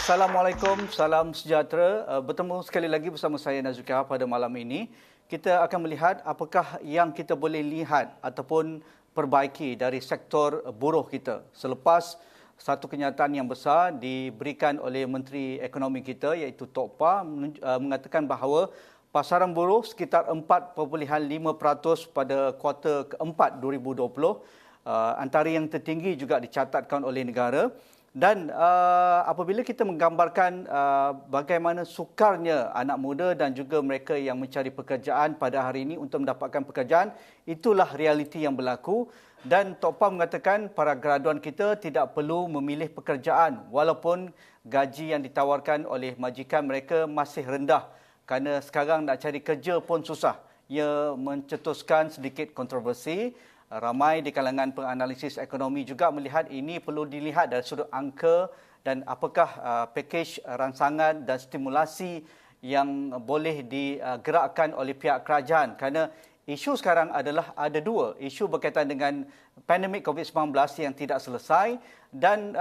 Assalamualaikum, salam sejahtera. Bertemu sekali lagi bersama saya Nazukah pada malam ini. Kita akan melihat apakah yang kita boleh lihat ataupun perbaiki dari sektor buruh kita selepas satu kenyataan yang besar diberikan oleh Menteri Ekonomi kita iaitu Tok Pa mengatakan bahawa pasaran buruh sekitar 4.5% pada kuartal keempat 2020, antara yang tertinggi juga dicatatkan oleh negara. Dan apabila kita menggambarkan bagaimana sukarnya anak muda dan juga mereka yang mencari pekerjaan pada hari ini untuk mendapatkan pekerjaan, itulah realiti yang berlaku. Dan Tok Pa mengatakan para graduan kita tidak perlu memilih pekerjaan walaupun gaji yang ditawarkan oleh majikan mereka masih rendah kerana sekarang nak cari kerja pun susah. Ia mencetuskan sedikit kontroversi. Ramai di kalangan penganalisis ekonomi juga melihat ini perlu dilihat dari sudut angka dan apakah pakej ransangan dan stimulasi yang boleh digerakkan oleh pihak kerajaan. Kerana isu sekarang adalah ada dua. Isu berkaitan dengan pandemik COVID-19 yang tidak selesai dan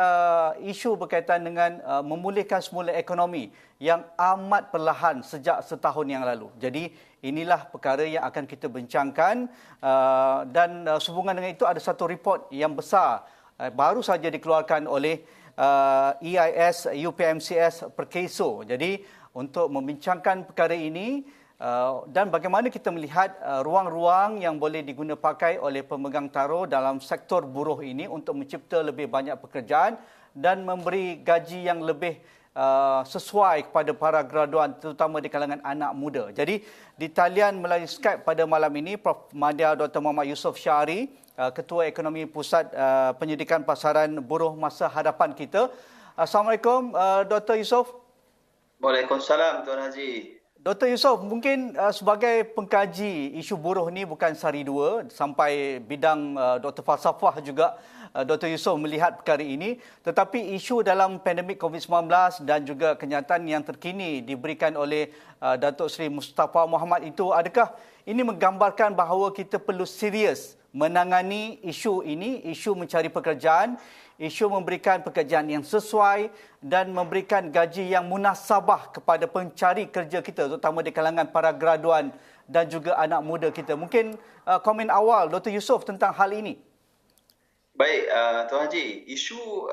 isu berkaitan dengan memulihkan semula ekonomi yang amat perlahan sejak setahun yang lalu. Jadi inilah perkara yang akan kita bincangkan dan sehubungan dengan itu ada satu report yang besar baru saja dikeluarkan oleh EIS UPMCS Perkeso. Jadi untuk membincangkan perkara ini dan bagaimana kita melihat ruang-ruang yang boleh diguna pakai oleh pemegang taruh dalam sektor buruh ini untuk mencipta lebih banyak pekerjaan dan memberi gaji yang lebih sesuai kepada para graduan terutama di kalangan anak muda. Jadi di talian melalui Skype pada malam ini Prof. Madya Dr. Muhammad Yusof Syahri, Ketua Ekonomi Pusat Penyidikan Pasaran Buruh Masa Hadapan kita. Assalamualaikum Dr. Yusof. Waalaikumsalam Tuan Haji. Dr. Yusof, mungkin sebagai pengkaji isu buruh ni bukan sehari dua, sampai bidang Dr. Falsafah juga Dr. Yusof melihat perkara ini. Tetapi isu dalam pandemik COVID-19 dan juga kenyataan yang terkini diberikan oleh Datuk Seri Mustafa Mohamed itu, adakah ini menggambarkan bahawa kita perlu serius menangani isu ini, isu mencari pekerjaan, isu memberikan pekerjaan yang sesuai dan memberikan gaji yang munasabah kepada pencari kerja kita, terutama di kalangan para graduan dan juga anak muda kita. Mungkin komen awal Dr. Yusof tentang hal ini. Baik, Tuan Haji, isu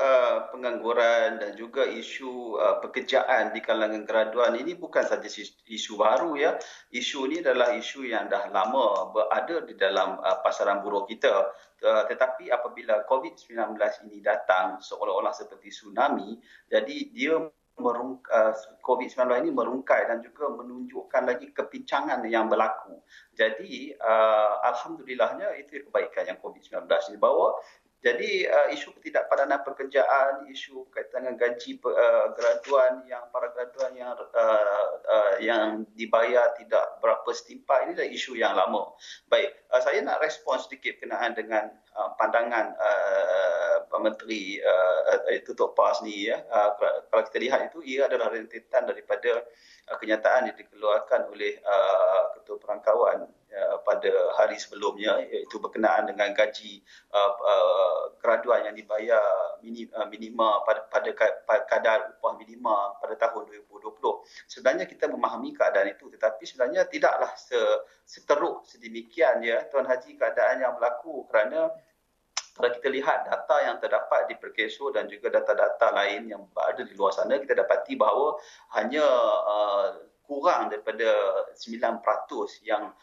pengangguran dan juga isu pekerjaan di kalangan graduan ini bukan saja isu baru ya. Isu ini adalah isu yang dah lama berada di dalam pasaran buruh kita. Tetapi apabila COVID-19 ini datang seolah-olah seperti tsunami, jadi dia COVID-19 ini merungkai dan juga menunjukkan lagi kepincangan yang berlaku. Jadi alhamdulillahnya itu kebaikan yang COVID-19 ini bawa. Jadi isu ketidakpadanan pekerjaan, isu berkaitan dengan gaji para graduan yang dibayar tidak berapa setimpal, ini adalah isu yang lama. Baik, saya nak respon sedikit berkenaan dengan pandangan Menteri itu Tok Pa ni ya. Kalau kita lihat itu, ia adalah rentetan daripada kenyataan yang dikeluarkan oleh Ketua Perangkawan pada hari sebelumnya, iaitu berkenaan dengan gaji graduan yang dibayar minima pada kadar upah minima pada tahun 2020. Sebenarnya kita memahami keadaan itu, tetapi sebenarnya tidaklah seteruk sedemikian ya Tuan Haji keadaan yang berlaku, kerana kalau kita lihat data yang terdapat di Perkeso dan juga data-data lain yang ada di luar sana, kita dapati bahawa hanya kurang daripada 9% yang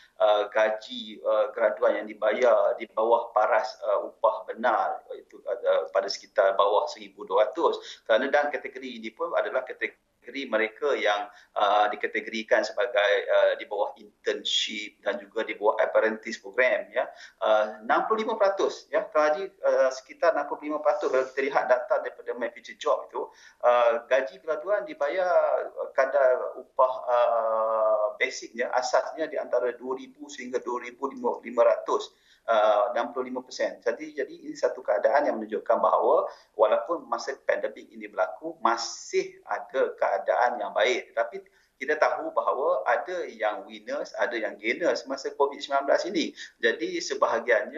gaji graduan yang dibayar di bawah paras upah benar, itu pada sekitar bawah 1,200. Kerana dan kategori ini pun adalah kategori mereka yang dikategorikan sebagai di bawah internship dan juga di bawah apprentice program ya. 65% ya Tuan Haji, sekitar 65% kalau kita lihat data daripada My Future Job itu, gaji graduan dibayar kadar upah basicnya, asasnya di antara 2,000 sehingga 2,500. 65%. Jadi ini satu keadaan yang menunjukkan bahawa walaupun masa pandemik ini berlaku, masih ada keadaan yang baik. Tetapi kita tahu bahawa ada yang winners, ada yang gainers masa COVID-19 ini. Jadi sebahagian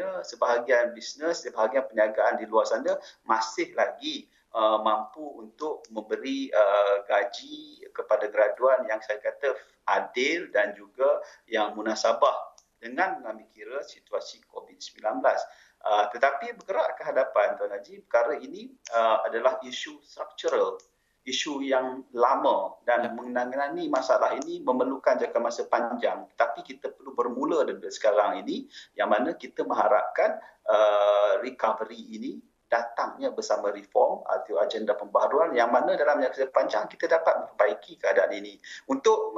bisnes, sebahagian perniagaan di luar sana masih lagi mampu untuk memberi gaji kepada graduan yang saya kata adil dan juga yang munasabah dengan mengambil kira situasi COVID-19. Tetapi bergerak ke hadapan, Tuan Haji, perkara ini adalah isu struktural, isu yang lama dan menangani masalah ini memerlukan jangka masa panjang. Tapi kita perlu bermula dari sekarang ini, yang mana kita mengharapkan recovery ini datangnya bersama reform atau agenda pembaharuan yang mana dalam jangka panjang kita dapat memperbaiki keadaan ini. Untuk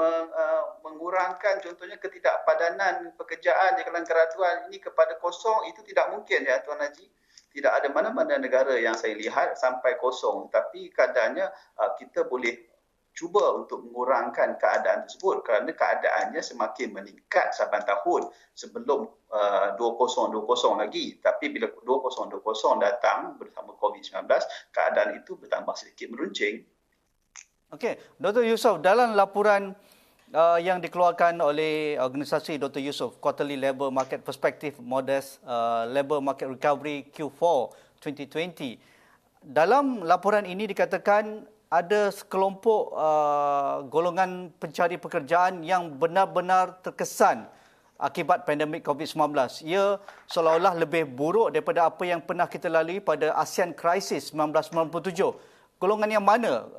mengurangkan contohnya ketidakpadanan pekerjaan di kalangan graduan ini kepada kosong, itu tidak mungkin ya Tuan Haji. Tidak ada mana-mana negara yang saya lihat sampai kosong. Tapi keadaannya kita boleh cuba untuk mengurangkan keadaan tersebut kerana keadaannya semakin meningkat saban tahun sebelum 2020 lagi. Tapi bila 2020 datang bersama COVID-19, keadaan itu bertambah sedikit meruncing. Okey, Dr. Yusof, dalam laporan yang dikeluarkan oleh organisasi Dr. Yusof, Quarterly Labour Market Perspective Modest Labour Market Recovery Q4 2020, dalam laporan ini dikatakan ada sekelompok golongan pencari pekerjaan yang benar-benar terkesan akibat pandemik COVID-19. Ia seolah-olah lebih buruk daripada apa yang pernah kita lalui pada ASEAN Crisis 1997. Golongan yang mana,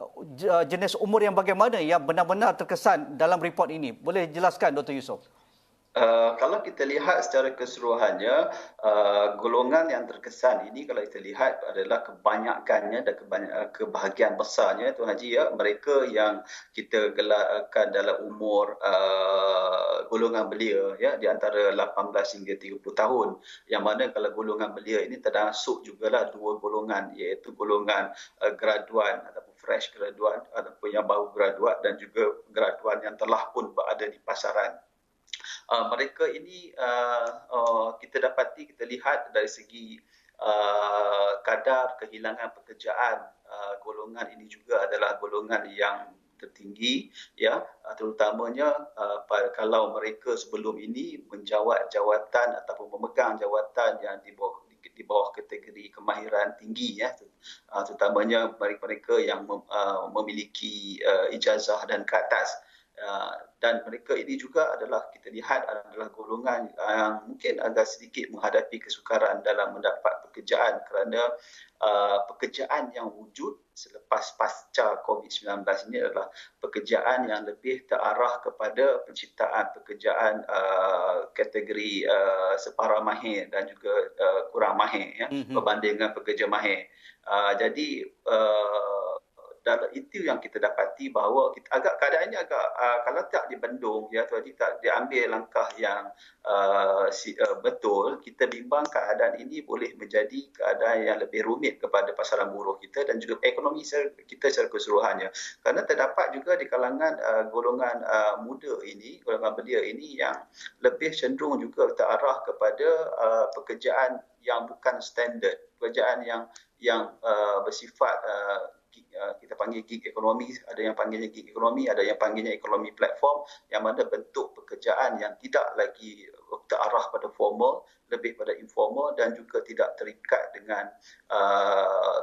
jenis umur yang bagaimana yang benar-benar terkesan dalam report ini? Boleh jelaskan, Dr. Yusof? Kalau kita lihat secara keseluruhannya, golongan yang terkesan ini kalau kita lihat adalah kebanyakannya dan kebahagiaan besarnya Tuan Haji, ya, mereka yang kita gelarkan dalam umur golongan belia, ya, di antara 18 hingga 30 tahun, yang mana kalau golongan belia ini termasuk jugalah dua golongan, iaitu golongan graduan ataupun fresh graduan ataupun yang baru graduat dan juga graduan yang telah pun berada di pasaran. Mereka ini kita dapati, kita lihat dari segi kadar kehilangan pekerjaan, golongan ini juga adalah golongan yang tertinggi, ya, terutamanya kalau mereka sebelum ini menjawat jawatan ataupun memegang jawatan yang di bawah kategori kemahiran tinggi, ya, terutamanya mereka yang memiliki ijazah dan ke atas. Dan mereka ini juga adalah kita lihat adalah golongan yang mungkin agak sedikit menghadapi kesukaran dalam mendapat pekerjaan kerana pekerjaan yang wujud selepas pasca COVID-19 ini adalah pekerjaan yang lebih terarah kepada penciptaan pekerjaan kategori separa mahir dan juga kurang mahir, ya, berbanding dengan pekerja mahir. Jadi dan itu yang kita dapati bahawa keadaannya agak kalau tak dibendung, ya, tak diambil langkah yang betul, kita bimbang keadaan ini boleh menjadi keadaan yang lebih rumit kepada pasaran buruh kita dan juga ekonomi kita secara keseluruhannya. Kerana terdapat juga di kalangan golongan muda ini, golongan belia ini yang lebih cenderung juga terarah kepada pekerjaan yang bukan standard, pekerjaan yang bersifat kita panggil gig ekonomi, ada yang panggilnya gig ekonomi, ada yang panggilnya ekonomi platform, yang mana bentuk pekerjaan yang tidak lagi terarah pada formal, lebih pada informal dan juga tidak terikat dengan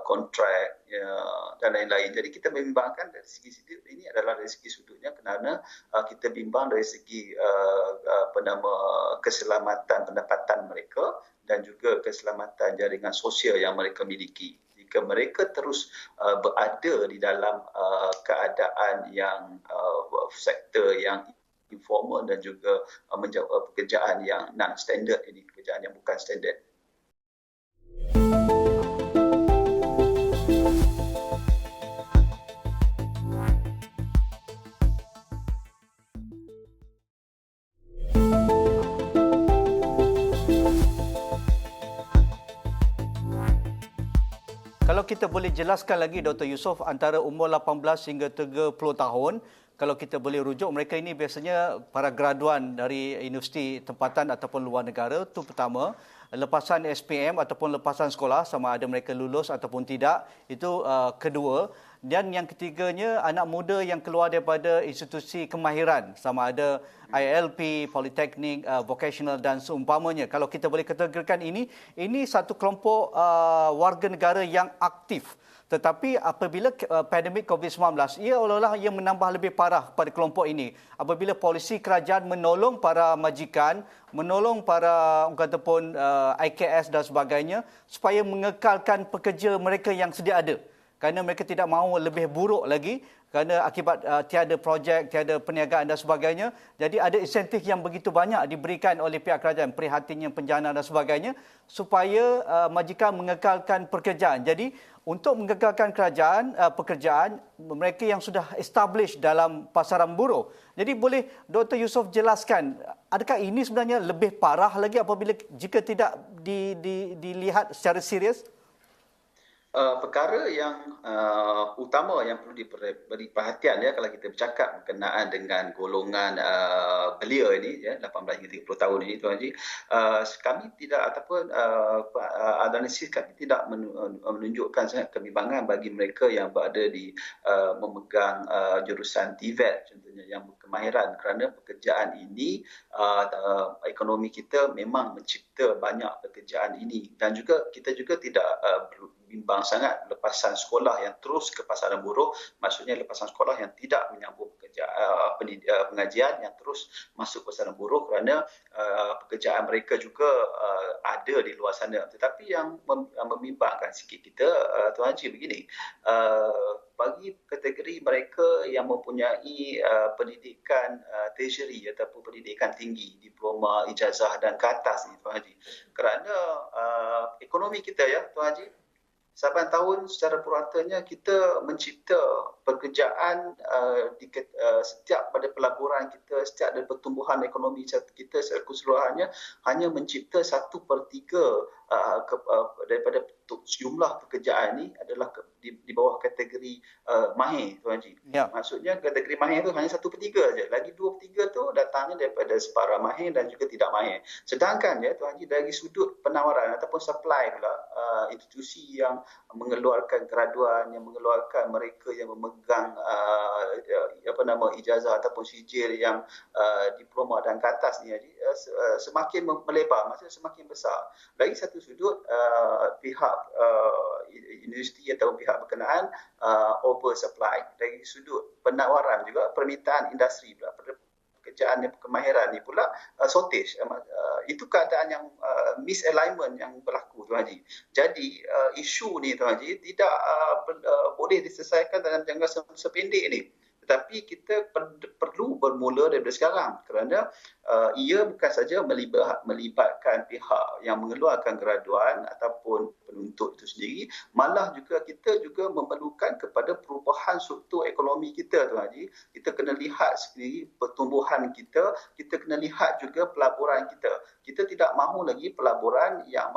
kontrak, ya, dan lain-lain. Jadi kita membimbangkan dari segi ini adalah dari segi sudutnya kerana kita bimbang dari segi keselamatan pendapatan mereka dan juga keselamatan jaringan sosial yang mereka miliki. Jika mereka terus berada di dalam keadaan yang sektor yang informal dan juga menjawab pekerjaan yang non-standard, ini pekerjaan yang bukan standard. Kalau kita boleh jelaskan lagi, Dr. Yusof, antara umur 18 hingga 30 tahun, kalau kita boleh rujuk, mereka ini biasanya para graduan dari universiti tempatan ataupun luar negara, itu pertama. Lepasan SPM ataupun lepasan sekolah, sama ada mereka lulus ataupun tidak, itu kedua. Dan yang ketiganya, anak muda yang keluar daripada institusi kemahiran, sama ada ILP, politeknik, vocational dan seumpamanya. Kalau kita boleh kategorikan ini satu kelompok warga negara yang aktif. Tetapi apabila pandemik COVID-19, ia olah-olah ia menambah lebih parah pada kelompok ini. Apabila polisi kerajaan menolong para majikan, menolong para orang kata pun IKS dan sebagainya supaya mengekalkan pekerja mereka yang sedia ada. Kerana mereka tidak mahu lebih buruk lagi kerana akibat tiada projek, tiada perniagaan dan sebagainya. Jadi ada insentif yang begitu banyak diberikan oleh pihak kerajaan, prihatinnya penjana dan sebagainya, supaya majikan mengekalkan pekerjaan. Jadi untuk mengekalkan pekerjaan mereka yang sudah established dalam pasaran buruh. Jadi boleh Dr. Yusof jelaskan, adakah ini sebenarnya lebih parah lagi apabila jika tidak dilihat secara serius? Perkara yang utama yang perlu diberi perhatian ya kalau kita bercakap berkenaan dengan golongan belia ini ya 18 hingga 30 tahun ini Tuan Haji, kami tidak ataupun analisis kami tidak menunjukkan sangat kebimbangan bagi mereka yang berada di memegang jurusan TVET contohnya yang berkemahiran, kerana pekerjaan ini ekonomi kita memang mencipta banyak pekerjaan ini, dan juga kita juga tidak bimbang sangat lepasan sekolah yang terus ke pasaran buruh, maksudnya lepasan sekolah yang tidak menyambung pengajian yang terus masuk pasaran buruh, kerana pekerjaan mereka juga ada di luar sana. Tetapi yang membimbangkan sikit kita Tuan Haji begini, bagi kategori mereka yang mempunyai pendidikan tertiary ataupun pendidikan tinggi, diploma, ijazah dan ke atas ni Tuan Haji, kerana ekonomi kita ya Tuan Haji, saban tahun secara puratanya kita mencipta pekerjaan setiap pada pelaburan kita, setiap dari pertumbuhan ekonomi kita secara keseluruhannya hanya mencipta 1/3 daripada jumlah pekerjaan ini adalah di bawah kategori mahir Tuan Haji. Ya. Maksudnya kategori mahir itu hanya 1/3 saja. Lagi 2/3 tu datangnya daripada separa mahir dan juga tidak mahir. Sedangkan ya Tuan Haji, dari sudut penawaran ataupun supply pula, institusi yang mengeluarkan graduan, yang mengeluarkan mereka yang memegang ijazah ataupun sijil yang diploma dan ke atas ni semakin melebar, maksudnya semakin besar. Dari satu sudut pihak universiti atau pihak berkenaan oversupply, dari sudut penawaran juga permintaan industri pula pekerjaan yang kemahiran ni pula shortage. Itu keadaan yang misalignment yang berlaku Tuan Haji. Jadi isu ni Tuan Haji tidak boleh diselesaikan dalam jangka sependek ni. Tetapi kita perlu bermula daripada sekarang, kerana ia bukan saja melibatkan pihak yang mengeluarkan graduan ataupun penuntut itu sendiri, malah juga kita juga memerlukan kepada perubahan struktur ekonomi kita Tuan Haji. Kita kena lihat sendiri pertumbuhan kita, kita kena lihat juga pelaburan kita. Kita tidak mahu lagi pelaburan yang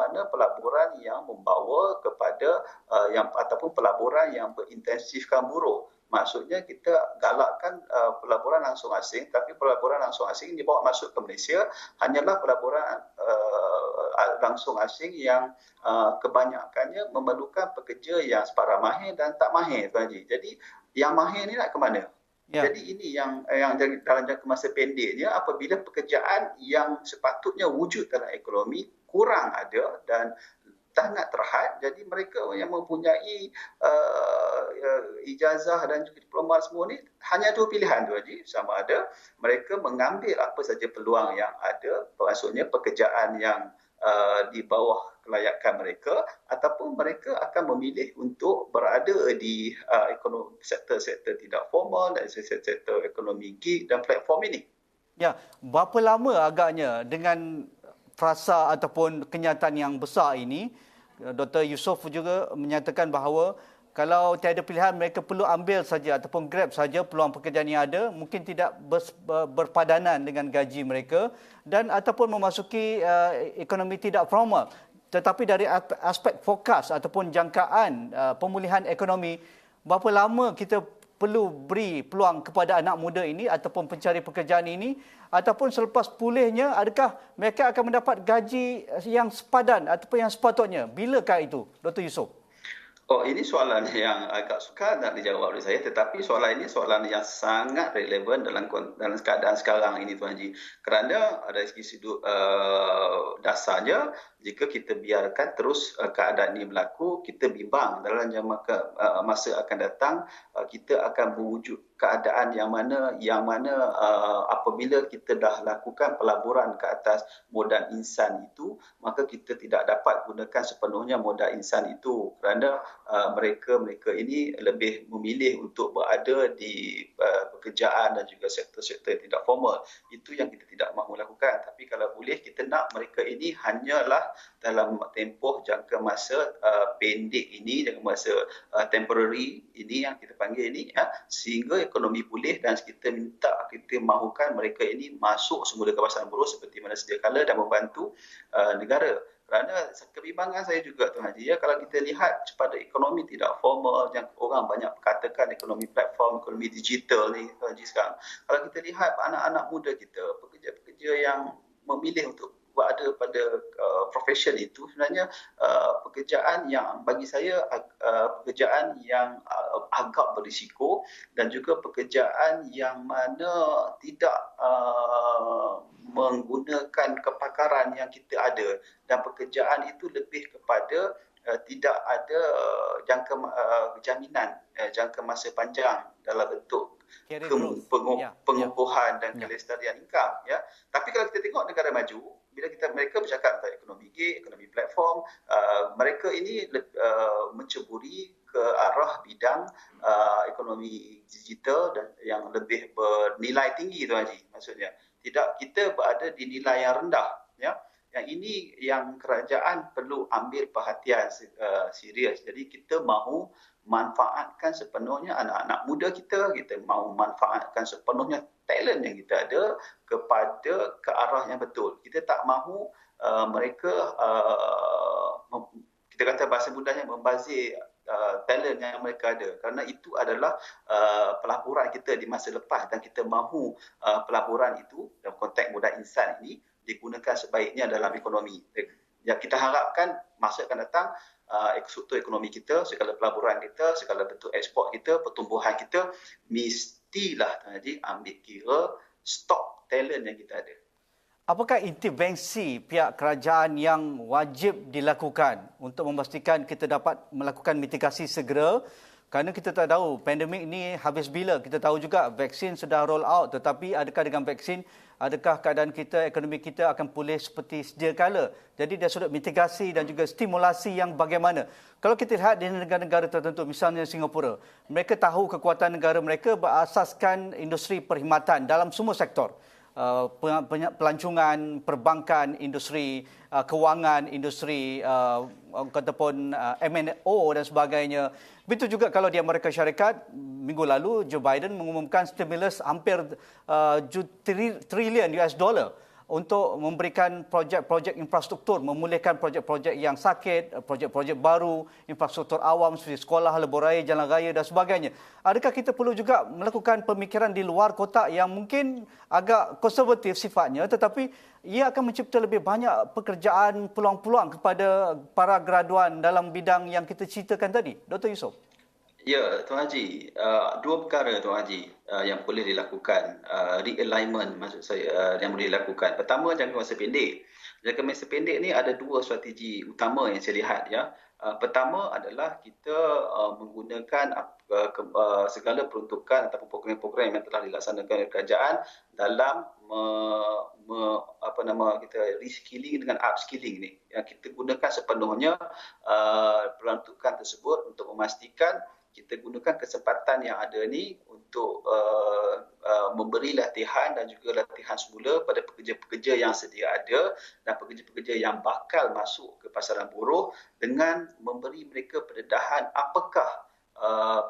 membawa kepada ataupun pelaburan yang berintensifkan buruh. Maksudnya kita galakkan pelaburan langsung asing, tapi pelaburan langsung asing dibawa masuk ke Malaysia hanyalah pelaburan langsung asing yang kebanyakannya memerlukan pekerja yang separa mahir dan tak mahir Tuan Haji. Jadi yang mahir ni nak ke mana? Ya. Jadi ini yang dalam jangka masa pendeknya, apabila pekerjaan yang sepatutnya wujud dalam ekonomi kurang ada dan sangat terhad, jadi mereka yang mempunyai ijazah dan juga diploma semua ni hanya dua pilihan tu Haji, sama ada mereka mengambil apa saja peluang yang ada, maksudnya pekerjaan yang di bawah kelayakan mereka, ataupun mereka akan memilih untuk berada di sektor-sektor tidak formal dan sektor ekonomi gig dan platform ini. Ya, berapa lama agaknya dengan frasa ataupun kenyataan yang besar ini, Dr. Yusof juga menyatakan bahawa kalau tiada pilihan mereka perlu ambil saja ataupun grab saja peluang pekerjaan yang ada, mungkin tidak berpadanan dengan gaji mereka dan ataupun memasuki ekonomi tidak formal. Tetapi dari aspek fokus ataupun jangkaan pemulihan ekonomi, berapa lama kita perlu beri peluang kepada anak muda ini ataupun pencari pekerjaan ini, ataupun selepas pulihnya adakah mereka akan mendapat gaji yang sepadan ataupun yang sepatutnya? Bilakah itu, Dr. Yusof? Oh, ini soalan yang agak sukar nak dijawab oleh saya, tetapi soalan ini soalan yang sangat relevan dalam keadaan sekarang ini, Tuan Haji. Kerana dari segi sudut dasarnya, jika kita biarkan terus keadaan ini berlaku, kita bimbang dalam masa akan datang, kita akan berwujud keadaan yang mana apabila kita dah lakukan pelaburan ke atas modal insan itu, maka kita tidak dapat gunakan sepenuhnya modal insan itu kerana mereka ini lebih memilih untuk berada di pekerjaan dan juga sektor-sektor yang tidak formal. Itu yang kita tidak mahu lakukan. Tapi kalau boleh, kita nak mereka ini hanyalah dalam tempoh jangka masa pendek ini, jangka masa temporary ini yang kita panggil ini, sehingga ekonomi pulih, dan kita mahukan mereka ini masuk semula ke kawasan buruh seperti mana sedia kala dan membantu negara. Kerana kebimbangan saya juga, Tuan Haji, kalau kita lihat kepada ekonomi tidak formal yang orang banyak katakan ekonomi platform, ekonomi digital ni, Tuan Haji, sekarang. Kalau kita lihat anak-anak muda kita, pekerja-pekerja yang memilih untuk berada pada profession itu, sebenarnya pekerjaan yang bagi saya pekerjaan yang agak berisiko, dan juga pekerjaan yang mana tidak menggunakan kepakaran yang kita ada, dan pekerjaan itu lebih kepada tidak ada jaminan jangka masa panjang dalam bentuk pengukuhan dan kelestarian income, ya. Tapi kalau kita tengok negara maju, bila mereka bercakap tentang ekonomi gig, ekonomi platform, mereka ini menceburi ke arah bidang ekonomi digital dan yang lebih bernilai tinggi, Tuan Haji. Maksudnya tidak kita berada di nilai yang rendah, ya. Yang ini yang kerajaan perlu ambil perhatian serius. Jadi kita mahu manfaatkan sepenuhnya anak-anak muda kita mahu manfaatkan sepenuhnya talent yang kita ada kepada ke arah yang betul. Kita tak mahu mereka kita kata bahasa mudahnya membazir talent yang mereka ada, kerana itu adalah pelaburan kita di masa lepas, dan kita mahu pelaburan itu dalam konteks modal insan ini digunakan sebaiknya dalam ekonomi. Yang kita harapkan masa akan datang, struktur ekonomi kita, segala pelaburan kita, segala bentuk ekspor kita, pertumbuhan kita mestilah ambil kira stok talent yang kita ada. Apakah intervensi pihak kerajaan yang wajib dilakukan untuk memastikan kita dapat melakukan mitigasi segera? Kerana kita tak tahu pandemik ini habis bila. Kita tahu juga vaksin sudah roll out, tetapi adakah dengan vaksin, adakah keadaan kita, ekonomi kita akan pulih seperti sedia kala? Jadi dari sudut mitigasi dan juga stimulasi yang bagaimana? Kalau kita lihat di negara-negara tertentu, misalnya Singapura, mereka tahu kekuatan negara mereka berasaskan industri perkhidmatan dalam semua sektor. Pelancongan, perbankan, industri kewangan, industri ataupun M&O dan sebagainya. Begitu juga kalau di Amerika Syarikat, minggu lalu Joe Biden mengumumkan stimulus hampir trilion US dollar untuk memberikan projek-projek infrastruktur, memulihkan projek-projek yang sakit, projek-projek baru, infrastruktur awam seperti sekolah, lebuh jalan raya dan sebagainya. Adakah kita perlu juga melakukan pemikiran di luar kotak yang mungkin agak konservatif sifatnya, tetapi ia akan mencipta lebih banyak pekerjaan, peluang-peluang kepada para graduan dalam bidang yang kita ceritakan tadi? Dr. Yusof. Ya, Tuan Haji, dua perkara, Tuan Haji, yang boleh dilakukan, realignment maksud saya, yang boleh dilakukan. Pertama, jangka masa pendek. Jangka masa pendek ni ada dua strategi utama yang saya lihat, ya. Pertama adalah kita menggunakan segala peruntukan ataupun program-program yang telah dilaksanakan oleh kerajaan dalam reskilling dengan upskilling ni. Yang kita gunakan sepenuhnya peruntukan tersebut untuk memastikan kita gunakan kesempatan yang ada ni untuk memberi latihan dan juga latihan semula pada pekerja-pekerja yang sedia ada dan pekerja-pekerja yang bakal masuk ke pasaran buruh, dengan memberi mereka pendedahan apakah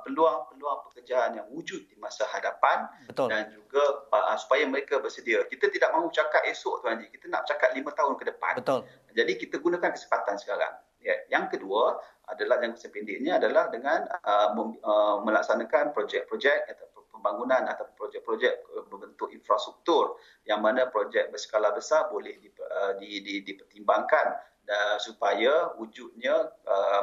peluang-peluang pekerjaan yang wujud di masa hadapan. Betul. Dan juga supaya mereka bersedia. Kita tidak mahu cakap esok, Tuan Haji, kita nak cakap 5 tahun ke depan. Betul. Jadi kita gunakan kesempatan sekarang. Ya. Yang kedua adalah jangka pendeknya adalah dengan melaksanakan projek-projek atau pembangunan atau projek-projek berbentuk infrastruktur, yang mana projek berskala besar boleh dipertimbangkan supaya wujudnya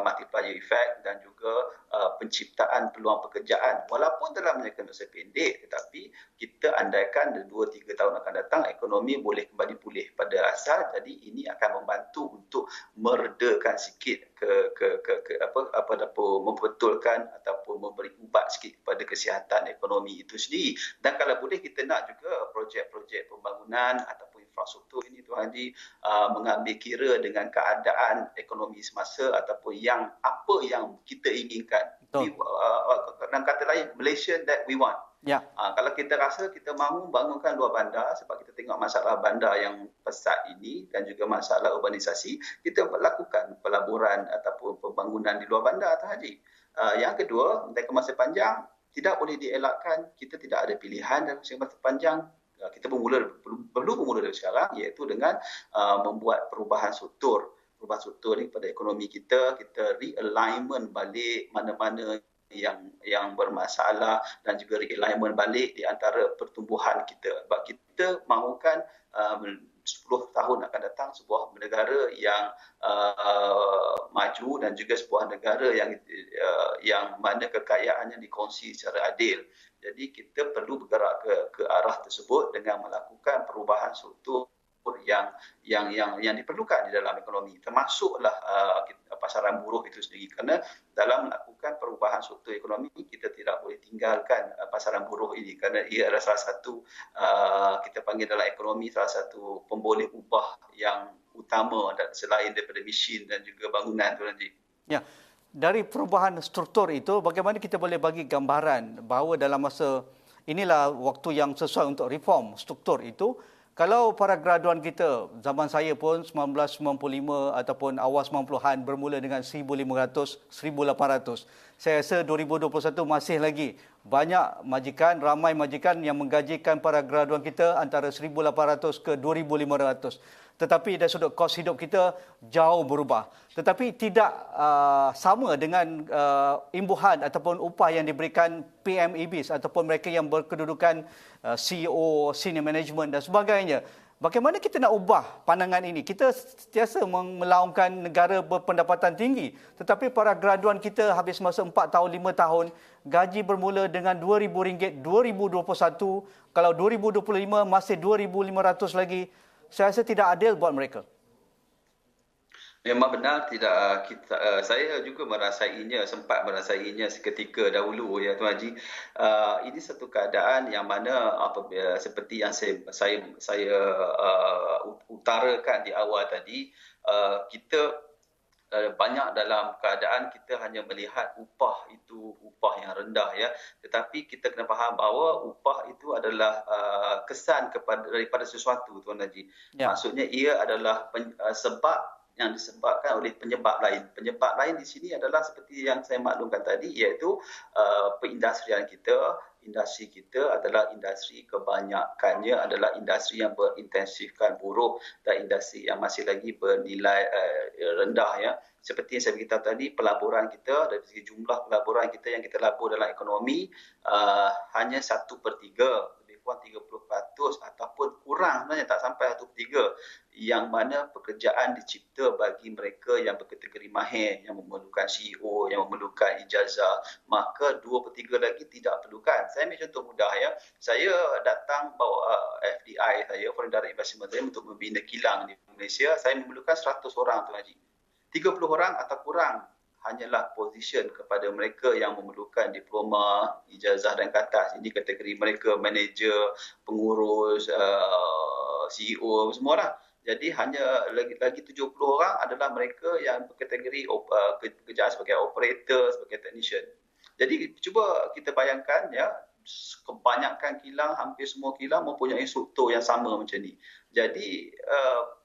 multiplier effect dan juga penciptaan peluang pekerjaan walaupun dalam jangka masa pendek, tetapi kita andaikan 2-3 tahun akan datang ekonomi boleh kembali pulih pada asal, jadi ini akan membantu untuk meredakan sikit membetulkan ataupun memberi ubat sikit kepada kesihatan ekonomi itu sendiri. Dan kalau boleh kita nak juga projek-projek pembangunan ataupun infrastruktur ini Tuan Haji mengambil kira dengan keadaan ekonomi semasa ataupun apa yang kita inginkan. Dalam kata lain, Malaysia that we want. Ya. Kalau kita rasa kita mahu bangunkan luar bandar sebab kita tengok masalah bandar yang pesat ini dan juga masalah urbanisasi, kita lakukan pelaburan ataupun pembangunan di luar bandar, Tuan Haji. Yang kedua, jangka masa panjang tidak boleh dielakkan, kita tidak ada pilihan dalam jangka masa panjang. Kita perlu bermula dari sekarang, iaitu dengan membuat perubahan struktur ni pada ekonomi kita realignment balik mana-mana yang bermasalah dan juga realignment balik di antara pertumbuhan kita. Sebab kita mahukan 10 tahun akan datang sebuah negara yang maju dan juga sebuah negara yang mana kekayaannya dikongsi secara adil. Jadi kita perlu bergerak ke arah tersebut dengan melakukan perubahan struktur yang diperlukan di dalam ekonomi, termasuklah pasaran buruh itu sendiri, kerana dalam melakukan perubahan struktur ekonomi kita tidak boleh tinggalkan pasaran buruh ini, kerana ia adalah salah satu kita panggil dalam ekonomi salah satu pemboleh upah yang utama selain daripada mesin dan juga bangunan, Tuan Haji. Ya. Dari perubahan struktur itu, bagaimana kita boleh bagi gambaran bahawa dalam masa inilah waktu yang sesuai untuk reform struktur itu? Kalau para graduan kita, zaman saya pun 1995 ataupun awal 90-an bermula dengan 1,500, 1,800. Saya rasa 2021 masih lagi banyak majikan, ramai majikan yang menggajikan para graduan kita antara 1,800 ke 2,500. Tetapi dari sudut kos hidup kita jauh berubah. Tetapi tidak sama dengan imbuhan ataupun upah yang diberikan PMEBs ataupun mereka yang berkedudukan CEO, senior management dan sebagainya. Bagaimana kita nak ubah pandangan ini? Kita sentiasa melaungkan negara berpendapatan tinggi, tetapi para graduan kita habis masa 4 tahun, 5 tahun, gaji bermula dengan RM2,000 2021, kalau 2025 masih 2,500 lagi. Saya rasa tidak adil buat mereka. Memang benar, tidak saya juga sempat merasainya seketika dahulu ya Tuan Haji. Ini satu keadaan yang mana apabila seperti yang saya utarakan di awal tadi, kita banyak dalam keadaan kita hanya melihat upah itu upah yang rendah ya, tetapi kita kena faham bahawa upah itu adalah kesan daripada sesuatu, Tuan Haji. Ya. Maksudnya ia adalah sebab yang disebabkan oleh penyebab lain. Penyebab lain di sini adalah seperti yang saya maklumkan tadi, iaitu perindustrian kita. Industri kita adalah industri kebanyakannya adalah industri yang berintensifkan buruh dan industri yang masih lagi bernilai rendah ya. Seperti yang saya beritahu tadi, pelaburan kita dari segi jumlah pelaburan kita yang kita labur dalam ekonomi hanya 1/3, lebih kurang 30% ataupun kurang sebenarnya tak sampai 1/3, yang mana pekerjaan dicipta bagi mereka yang berkategori mahir, yang memerlukan CEO, yang memerlukan ijazah, maka 2/3 lagi tidak perlukan. Saya ambil contoh mudah ya. Saya datang bawa FDI saya, Foreign Direct Investment saya, untuk membina kilang di Malaysia. Saya memerlukan 100 orang, Tuan Haji. 30 orang atau kurang hanyalah position kepada mereka yang memerlukan diploma, ijazah dan ke atas. Ini kategori mereka manager, pengurus, CEO, semualah. Jadi hanya lagi 70 orang adalah mereka yang berkategori pekerjaan sebagai operator, sebagai technician. Jadi cuba kita bayangkan ya, kebanyakan kilang, hampir semua kilang mempunyai struktur yang sama macam ni. Jadi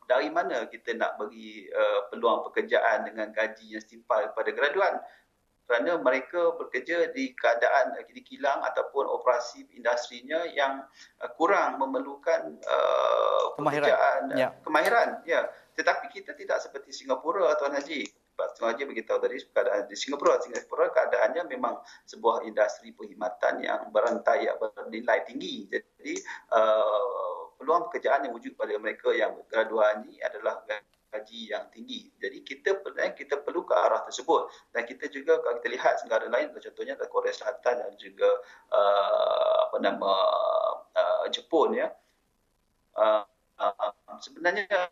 dari mana kita nak bagi peluang pekerjaan dengan gaji yang setimpal kepada graduan? Kerana mereka bekerja di keadaan di kilang ataupun operasi industrinya yang kurang memerlukan pekerjaan kemahiran. Ya. Tetapi kita tidak seperti Singapura, Tuan Haji. Tuan Haji beritahu tadi keadaan di Singapura keadaannya memang sebuah industri perkhidmatan yang berantai, yang bernilai tinggi. Jadi peluang pekerjaan yang wujud pada mereka yang graduan ini adalah gaji yang tinggi. Jadi kita perlu ke arah tersebut. Dan kita juga kalau kita lihat negara lain, contohnya Korea Selatan dan juga Jepun ya. Sebenarnya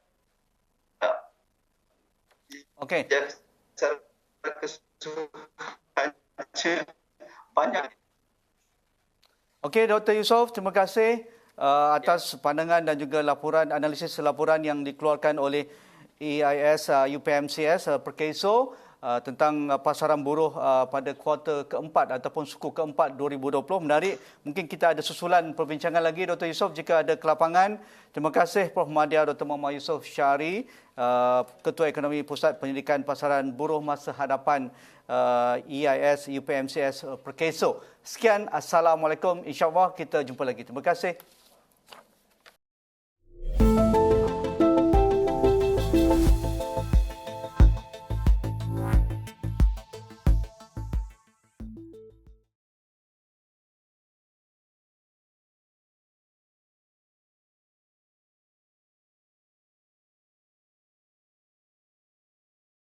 Okey. secara keseluruhan banyak. Okey, Dr. Yusof, terima kasih atas pandangan dan juga analisis laporan yang dikeluarkan oleh EIS UPMCS Perkeso tentang pasaran buruh pada kuarter keempat ataupun suku keempat 2020. Menarik. Mungkin kita ada susulan perbincangan lagi, Dr. Yusof, jika ada kelapangan. Terima kasih Prof. Madya Dr. Muhammad Yusof Syari, Ketua Ekonomi Pusat Pendidikan Pasaran Buruh Masa Hadapan EIS UPMCS Perkeso. Sekian, Assalamualaikum. InsyaAllah kita jumpa lagi. Terima kasih.